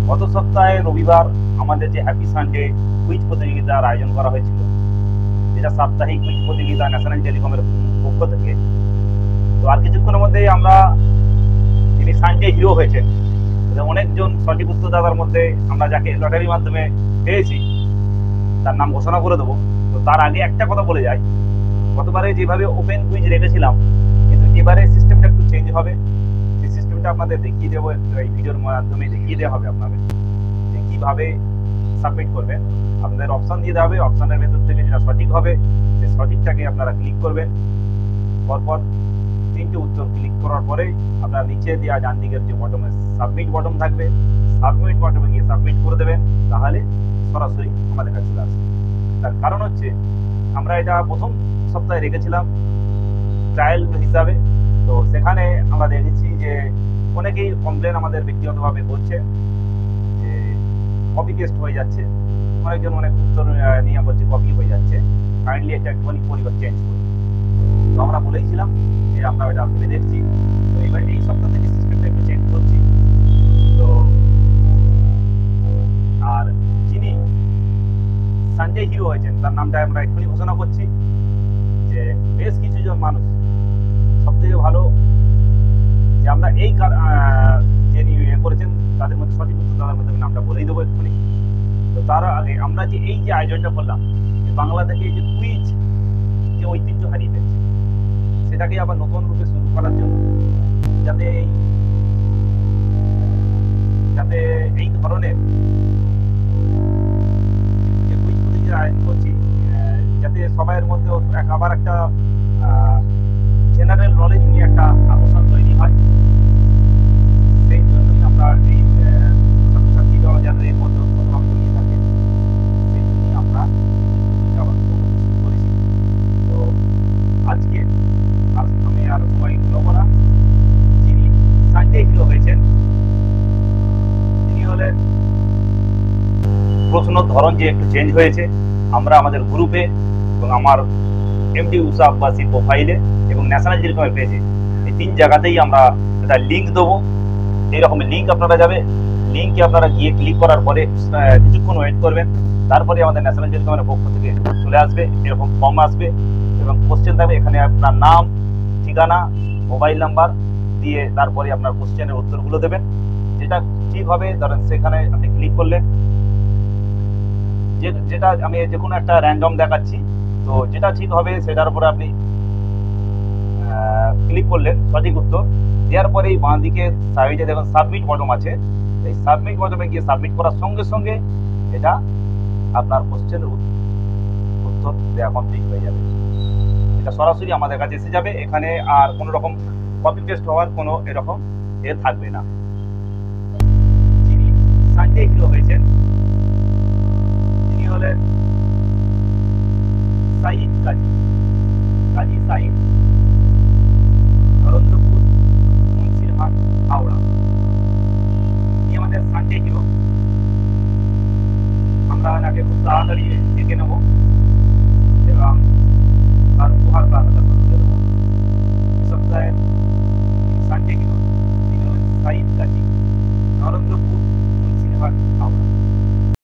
গত সপ্তাহে রবিবার আমাদের যে হ্যাপি সানডে কুইজ প্রতিযোগিতার আয়োজন করা হয়েছিল, যেটা সাপ্তাহিক কুইজ প্রতিযোগিতা ন্যাশনাল টেলিকমের পক্ষ থেকে। তো আর কিছুক্ষণের মধ্যেই আমরা, যিনি সানডে হিরো হয়েছেন, অনেকজন সঠিক উত্তরদাতার মধ্যে আমরা যাকে লটারির মাধ্যমে পেয়েছি তার নাম ঘোষণা করে দেবো। তো তার আগে একটা কথা বলে যাই, গতবারে যেভাবে ওপেন কুইজ রেখেছিলাম, কিন্তু এবারে সিস্টেমটা একটু চেঞ্জ হবে। সেই সিস্টেমটা আপনাদের দেখিয়ে দেবো, এই ভিডিওর মাধ্যমে দেখিয়ে দেওয়া হবে আপনাদের যে কীভাবে সাবমিট করবেন। আপনাদের অপশান দিয়ে দেওয়া হবে, অপশানের ভেতর থেকে যেটা সঠিক হবে সেই সঠিকটাকে আপনারা ক্লিক করবেন। পরপর তিনটে উত্তর ক্লিক করার পরে আপনার নিচে দেওয়া ডান দিকের যে বটমে সাবমিট বটম থাকবে, সাবমিট বটমে গিয়ে সাবমিট করে দেবেন, তাহলে সরাসরি আমাদের কাছে চলে আসবে। তার কারণ হচ্ছে আমরা এটা প্রথম সপ্তাহে রেখেছিলাম ট্রায়াল হিসাবে। তো সেখানে আমরা দেখেছি যে অনেকেই কমপ্লেন আমাদের ব্যক্তিগতভাবে করছে যে কপি পেস্ট হয়ে যাচ্ছে, অনেকজন অনেক উত্তর নিয়ে বলছে কপি হয়ে যাচ্ছে, কাইন্ডলি একটা একটুখানি পরিবার চেঞ্জ করুন। তো আমরা বলেইছিলাম যে আমরা এটা ভেবে দেখছি। তো এবার এই সপ্তাহ থেকে সিস্টেমটা একটু চেঞ্জ করছি। তো আর যিনি সানডে হিরো হয়েছেন তার নামটা আমরা এক্ষুনি ঘোষণা করছি। যে বেশ কিছুজন মানুষ, সব থেকে ভালো যে আমরা এই যে নিয়ে করেছেন তাদের মধ্যে সঠিক উত্তরদাতার মধ্যে আমি নামটা বলেই দেবো এক্ষুনি। তো তার আগে আমরা যে এই যে আয়োজনটা করলাম, বাংলা থেকে যে কুইজ যে ঐতিহ্য হারিয়ে ফেলছে, সেটাকে আবার নতুন রূপে শুরু করার জন্য, যাতে যাতে এই ধরনের যে কুইজ প্রতিযোগিতা আয়োজন করছি, যাতে সবাইয়ের মধ্যে আবার একটা জেনারেল নলেজ নিয়ে একটা আকর্ষণ তৈরি হয়, সেই জন্যই আমরা এই ছাত্রছাত্রীরা যাদের এর মধ্যে উৎপন্নভাবে জড়িয়ে থাকে, সেই জন্যই আমরা আবার শুরু করেছি। তো আজকে আমি আর সময় নেব না, যিনি সানডে হিরো হয়েছেন তিনি হলেন, প্রশ্নের ধরন যে একটু চেঞ্জ হয়েছে, আমরা আমাদের গ্রুপে এবং আমার এমডি উষা আব্বাসী প্রোফাইলে এবং ন্যাশনাল টেলিকমের পেজে এই তিন জায়গাতেই আমরা একটা লিঙ্ক দেবো। এইরকম লিঙ্ক আপনারা যাবে, লিঙ্কে আপনারা গিয়ে ক্লিক করার পরে কিছুক্ষণ ওয়েট করবেন, তারপরে আমাদের ন্যাশনাল টেলিকমের পক্ষ থেকে চলে আসবে, এরকম ফর্ম আসবে এবং কোশ্চেন থাকবে। এখানে আপনার নাম, ঠিকানা, মোবাইল নাম্বার দিয়ে তারপরে আপনার কোশ্চেনের উত্তরগুলো দেবেন। যেটা ঠিক হবে ধরেন সেখানে আপনি ক্লিক করলেন, যেটা আমি যে কোনো একটা র্যান্ডম দেখাচ্ছি, তো যেটা ঠিক হবে সেটার উপরে আপনি ক্লিক করলেন, সঠিক উত্তর দেওয়ার পরেই বাঁ দিকে সাইডে দেখুন সাবমিট বটম আছে, এই সাবমিট বটমে গিয়ে সাবমিট করার সঙ্গে সঙ্গে এটা আপনার কোশ্চেনের উত্তর দেওয়া কমপ্লিট হয়ে যাবে। এটা সরাসরি আমাদের কাছে এসে যাবে, এখানে আর কোনো রকম কপি পেস্ট হওয়ার কোনো এরকম থাকবে না। যিনি সানডে হিরো হয়েছেন তিনি হলেন সাইদ কাজী সাইদ।